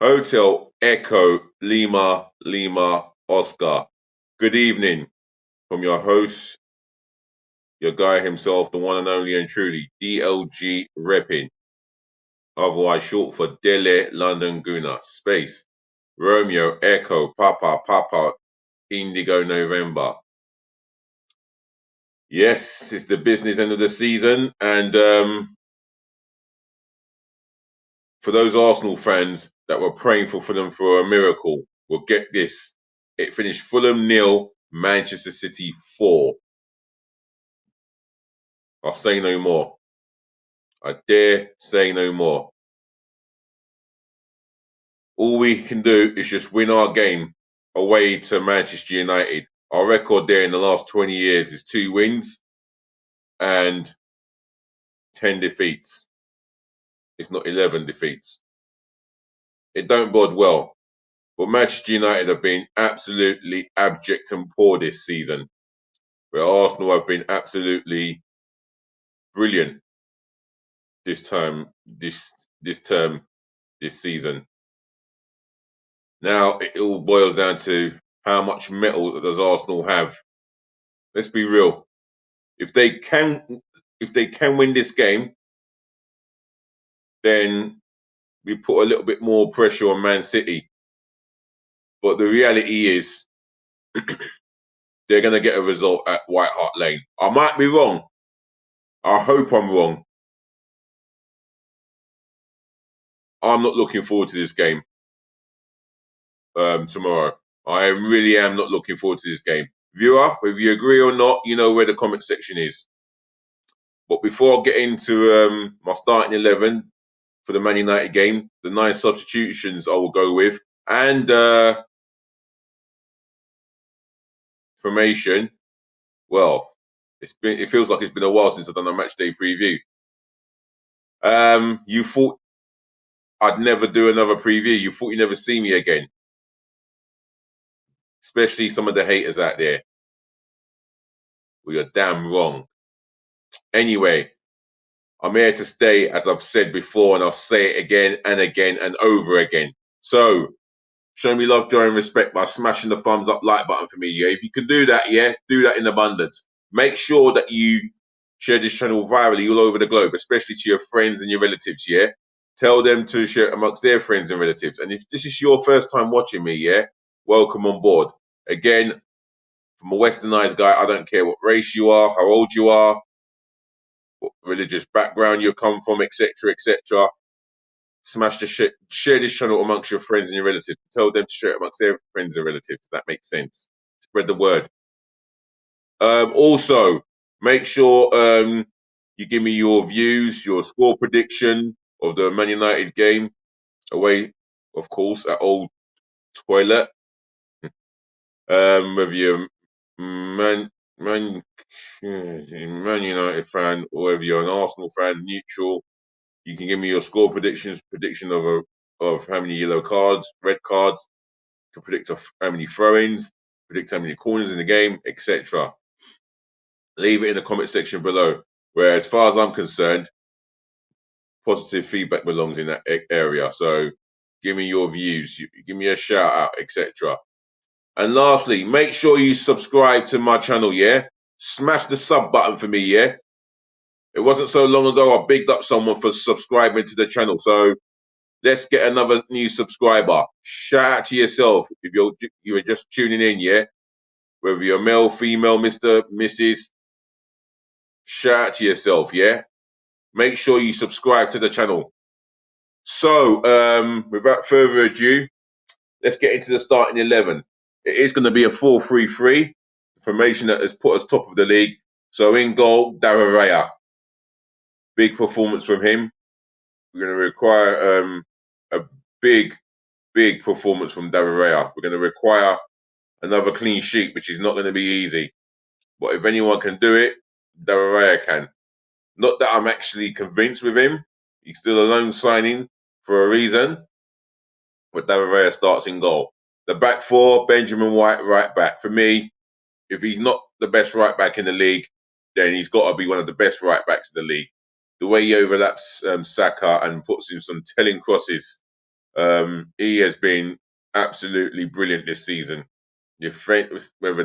Hotel Echo Lima Lima Oscar. Good evening from your host, your guy himself, the one and only and truly DLG Reppin, otherwise short for Dele London Guna. Space Romeo Echo Papa Papa Indigo November. Yes, it's the business end of the season, and for those Arsenal fans that were praying for Fulham for a miracle, well, get this. It finished Fulham 0, Manchester City 4. I'll say no more. I dare say no more. All we can do is just win our game away to Manchester United. Our record there in the last 20 years is 2 wins and 10 defeats, if not 11 defeats. It don't bode well. But Manchester United have been absolutely abject and poor this season, where Arsenal have been absolutely brilliant this term, this season. Now it all boils down to how much metal does Arsenal have. Let's be real. If they can win this game, then we put a little bit more pressure on Man City. But the reality is they're going to get a result at White Hart Lane. I might be wrong. I hope I'm wrong. I'm not looking forward to this game tomorrow. I really am not looking forward to this game. Viewer, whether you agree or not, you know where the comment section is. But before I get into my starting 11 for the Man United game, the 9 substitutions I will go with, and formation. Well, it feels like it's been a while since I've done a match day preview. You thought I'd never do another preview. You thought you'd never see me again. Especially some of the haters out there. Well, you're damn wrong. Anyway, I'm here to stay, as I've said before, and I'll say it again and again and over again. So, show me love, joy, and respect by smashing the thumbs up like button for me, yeah? If you can do that, yeah, do that in abundance. Make sure that you share this channel virally all over the globe, especially to your friends and your relatives, yeah? Tell them to share it amongst their friends and relatives. And if this is your first time watching me, yeah, welcome on board. Again, from a westernized guy, I don't care what race you are, how old you are, what religious background you come from, etc., etc. Smash the shit. Share this channel amongst your friends and your relatives. Tell them to share it amongst their friends and relatives. That makes sense. Spread the word. Also, make sure you give me your views, your score prediction of the Man United game away, of course, at Old Toilet. Whether you're Man United fan or whether you're an Arsenal fan, neutral, you can give me your score predictions, prediction of how many yellow cards, red cards, to predict how many throw-ins, predict how many corners in the game, etc. Leave it in the comment section below. Where, as far as I'm concerned, positive feedback belongs in that area. So give me your views, give me a shout out, etc. And lastly, make sure you subscribe to my channel, yeah? Smash the sub button for me, yeah? It wasn't so long ago I bigged up someone for subscribing to the channel. So let's get another new subscriber. Shout out to yourself if you're just tuning in, yeah? Whether you're male, female, Mr., Mrs., shout out to yourself, yeah? Make sure you subscribe to the channel. So, without further ado, let's get into the starting 11. It is going to be a 4-3-3 formation that has put us top of the league. So in goal, David Raya. Big performance from him. We're going to require a big performance from David Raya. We're going to require another clean sheet, which is not going to be easy. But if anyone can do it, David Raya can. Not that I'm actually convinced with him. He's still a loan signing for a reason. But David Raya starts in goal. The back four, Benjamin White, right back. For me, if he's not the best right back in the league, then he's got to be one of the best right backs in the league. The way he overlaps Saka and puts in some telling crosses He has been absolutely brilliant this season. Whether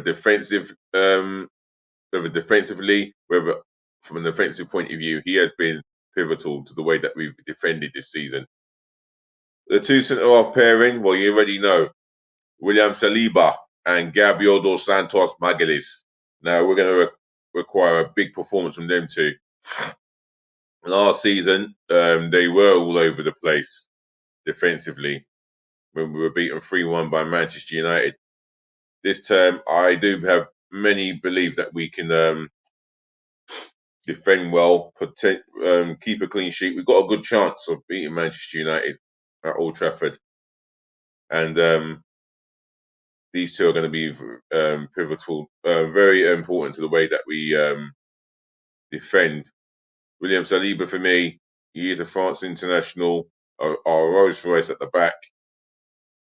whether defensively, whether from an offensive point of view, he has been pivotal to the way that we've defended this season. The two centre half pairing, well, you already know William Saliba and Gabriel dos Santos Magalhaes. Now we're going to require a big performance from them two. Last season, they were all over the place defensively when we were beaten 3-1 by Manchester United. This term, I do have many believe that we can defend well, keep a clean sheet. We've got a good chance of beating Manchester United at Old Trafford. And these two are going to be pivotal, very important to the way that we defend. William Saliba, for me, he is a France international, our Rolls Royce at the back.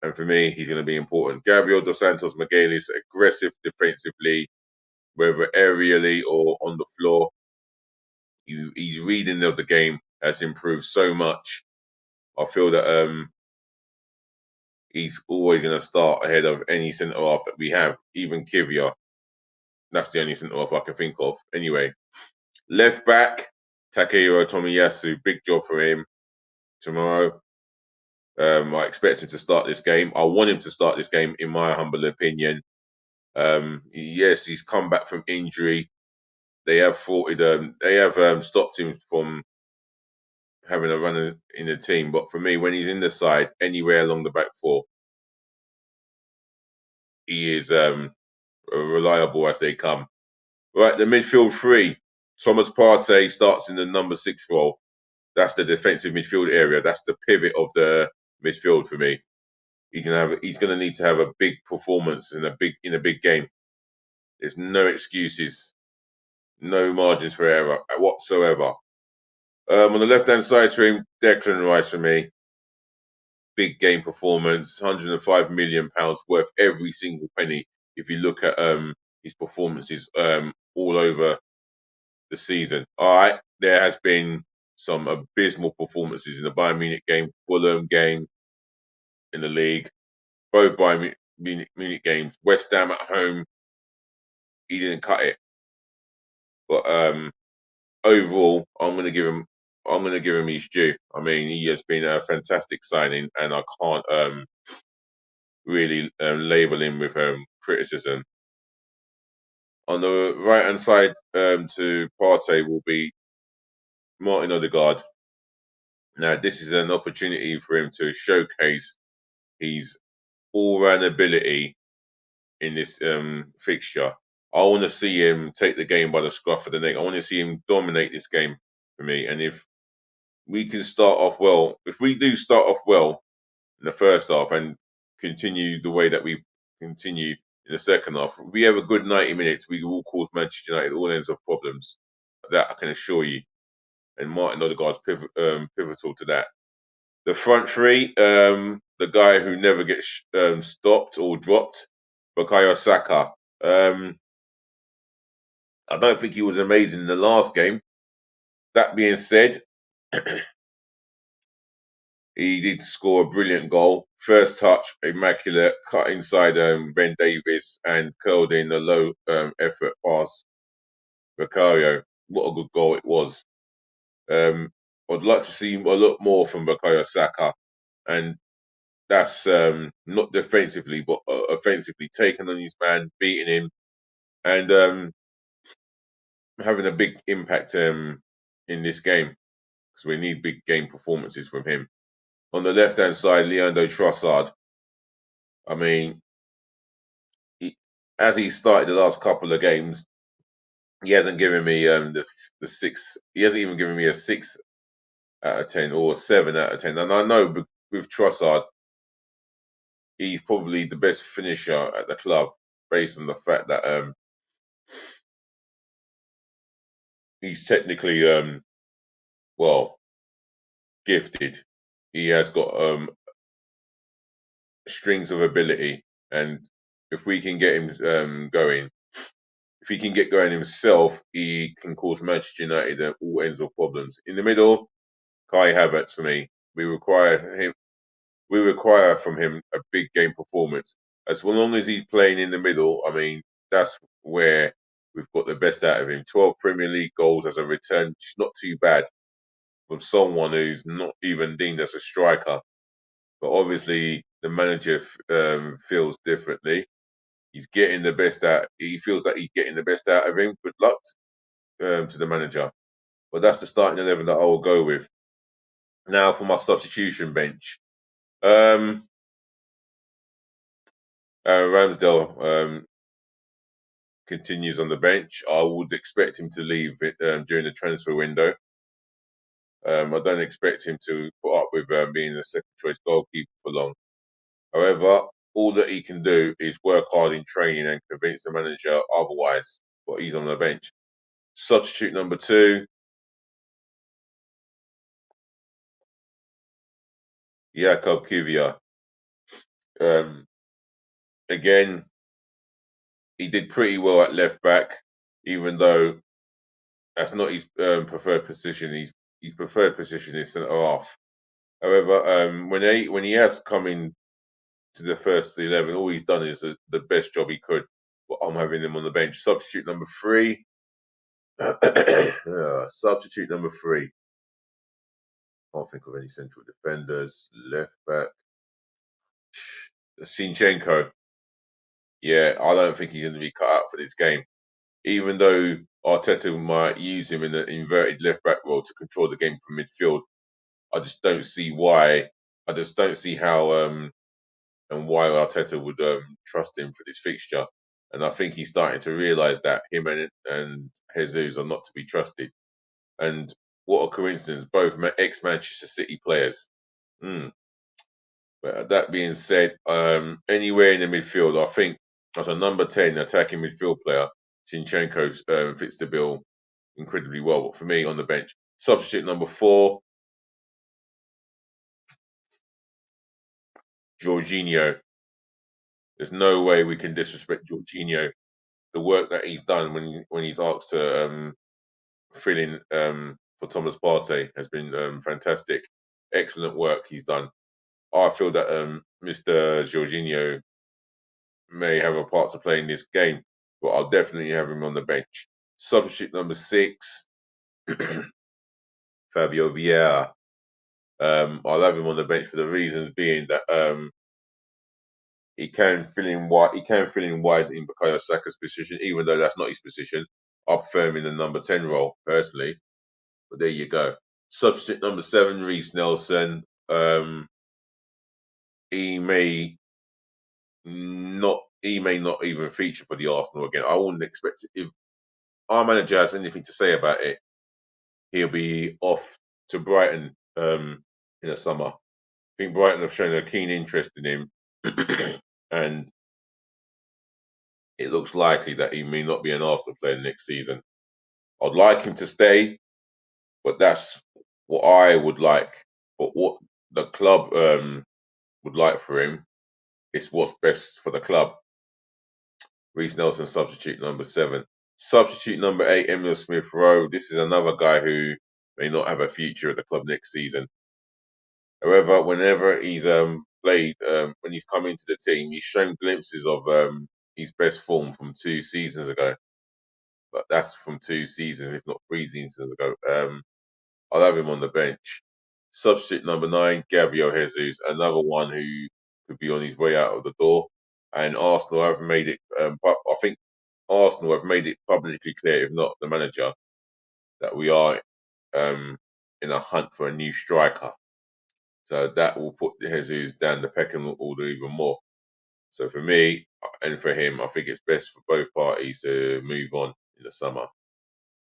And for me, he's going to be important. Gabriel dos Santos Magalhaes, aggressive defensively, whether aerially or on the floor. His reading of the game has improved so much. I feel that he's always going to start ahead of any centre half that we have, even Kivia. That's the only centre half I can think of. Anyway, left back, Takehiro Tomiyasu, big job for him tomorrow. I expect him to start this game. I want him to start this game, in my humble opinion. Yes, he's come back from injury. They have stopped him from having a run in the team. But for me, when he's in the side, anywhere along the back four, he is reliable as they come. Right, the midfield three. Thomas Partey starts in the number 6 role. That's the defensive midfield area. That's the pivot of the midfield for me. He's gonna need to have a big performance in a big game. There's no excuses, no margins for error whatsoever. On the left hand side to him, Declan Rice for me. Big game performance, £105 million worth every single penny. If you look at his performances all over the season. All right, there has been some abysmal performances in the Bayern Munich game, Fulham game in the league, both Bayern Munich games. West Ham at home, he didn't cut it. But overall, I'm going to give him his due. I mean, he has been a fantastic signing, and I can't really label him with criticism. On the right hand side to Partey will be Martin Odegaard. Now, this is an opportunity for him to showcase his all-round ability in this fixture. I want to see him take the game by the scruff of the neck. I want to see him dominate this game for me. And if we can start off well, if we do start off well in the first half and continue the way that we continue in the second half, if we have a good 90 minutes, we will cause Manchester United all ends of problems. That I can assure you. And Martin Odegaard's pivotal to that. The front three, the guy who never gets stopped or dropped, Bukayo Saka. I don't think he was amazing in the last game. That being said, he did score a brilliant goal. First touch, immaculate, cut inside Ben Davies and curled in a low effort pass. Bukayo, what a good goal it was. I'd like to see a lot more from Bukayo Saka. And that's not defensively, but offensively, taking on his man, beating him, and having a big impact in this game because we need big game performances from him. On the left-hand side, Leandro Trossard. I mean, as he started the last couple of games, he hasn't given me the 6. He hasn't even given me a 6 out of 10 or a 7 out of 10. And I know with Trossard, he's probably the best finisher at the club based on the fact that he's technically gifted. He has got strings of ability, and if we can get him going, if he can get going himself, he can cause Manchester United at all ends of problems. In the middle, Kai Havertz for me. We require him. we require from him a big game performance. As long as he's playing in the middle, I mean, that's where we've got the best out of him. 12 Premier League goals as a return, which is not too bad from someone who's not even deemed as a striker. But obviously, the manager feels differently. He's getting the best out. He feels that he's getting the best out of him. Good luck to the manager. But that's the starting 11 that I will go with. Now for my substitution bench. Um, Ramsdale continues on the bench. I would expect him to leave during the transfer window. I don't expect him to put up with being a second choice goalkeeper for long. However, all that he can do is work hard in training and convince the manager otherwise. But he's on the bench. Substitute number 2, Jakub Kivior. Um, again, he did pretty well at left back, even though that's not his preferred position. His preferred position is centre half. However, when he has come in to the first 11, all he's done is the best job he could. But I'm having him on the bench. Substitute number 3. Substitute number 3. Can't think of any central defenders. Left back. Zinchenko. Yeah, I don't think he's going to be cut out for this game. Even though Arteta might use him in the inverted left back role to control the game from midfield, I just don't see why. I just don't see how and why Arteta would trust him for this fixture. And I think he's starting to realise that him and Jesus are not to be trusted. And what a coincidence, both ex-Manchester City players. Mm. But that being said, anywhere in the midfield, I think as a number 10 attacking midfield player, Zinchenko fits the bill incredibly well. But for me, on the bench, substitute number 4, Jorginho. There's no way we can disrespect Jorginho. The work that he's done when he's asked to fill in for Thomas Partey has been fantastic. Excellent work he's done. I feel that Mr. Jorginho may have a part to play in this game, but I'll definitely have him on the bench. Substitute number 6, Fabio Vieira. I'll have him on the bench for the reasons being that he can fill in wide. He can fill in wide in Bukayo Saka's position, even though that's not his position. I prefer him in the number 10 role personally. But there you go. Substitute number 7, Reiss Nelson. He may not even feature for the Arsenal again. I wouldn't expect it. If our manager has anything to say about it, he'll be off to Brighton in the summer. I think Brighton have shown a keen interest in him, and it looks likely that he may not be an Arsenal player next season. I'd like him to stay, but that's what I would like. But what the club would like for him is what's best for the club. Reiss Nelson, substitute number 7. Substitute number 8, Emile Smith Rowe. This is another guy who may not have a future at the club next season. However, whenever he's played, when he's come into the team, he's shown glimpses of his best form from 2 seasons ago. But that's from 2 seasons, if not 3 seasons ago. I'll have him on the bench. Substitute number 9, Gabriel Jesus, another one who could be on his way out of the door. And Arsenal have made it. I think Arsenal have made it publicly clear, if not the manager, that we are in a hunt for a new striker. So that will put Jesus down the pecking order even more. So for me and for him, I think it's best for both parties to move on in the summer.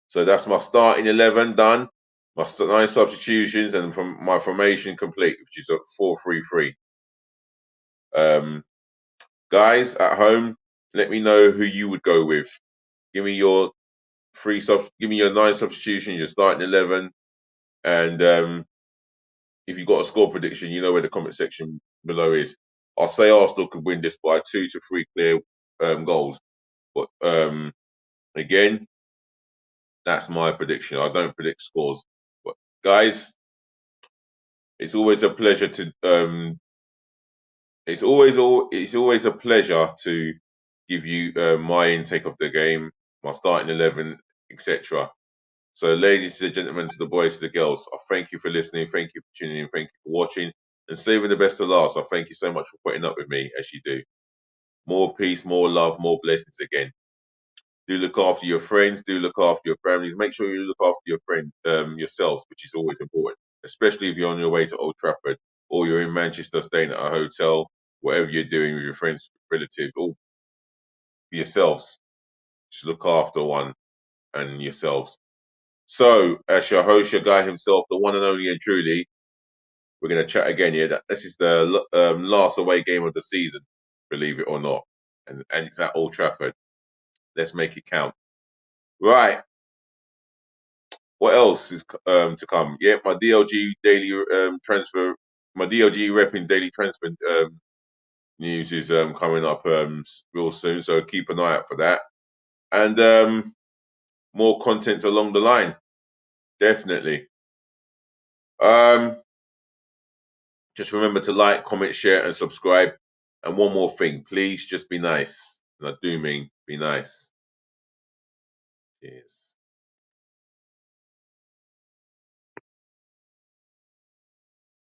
So that's my starting 11 done. My 9 substitutions and from my formation complete, which is a 4-3-3. Guys at home, let me know who you would go with. Give me your give me your 9 substitutions, your starting 11, and if you've got a score prediction, you know where the comment section below is. I'll say Arsenal could win this by 2 to 3 clear goals, but again, that's my prediction. I don't predict scores. But guys, it's always a pleasure to it's always a pleasure to give you my intake of the game, my starting 11, etc. So, ladies and gentlemen, to the boys, to the girls, I thank you for listening. Thank you for tuning in. Thank you for watching. And saving the best to last, I thank you so much for putting up with me as you do. More peace, more love, more blessings again. Do look after your friends. Do look after your families. Make sure you look after your friend yourselves, which is always important, especially if you're on your way to Old Trafford or you're in Manchester staying at a hotel, whatever you're doing with your friends, relatives, or yourselves. Just look after one and yourselves. So, as your host, your guy himself, the one and only and truly, we're going to chat again here. This is the last away game of the season, believe it or not. And it's at Old Trafford. Let's make it count. Right. What else is to come? Yeah, my DLG daily transfer, my DLG repping daily transfer news is coming up real soon. So keep an eye out for that. And more content along the line. Definitely. Um, Just remember to like, comment, share, and subscribe. And one more thing, please just be nice. And I do mean be nice. Cheers.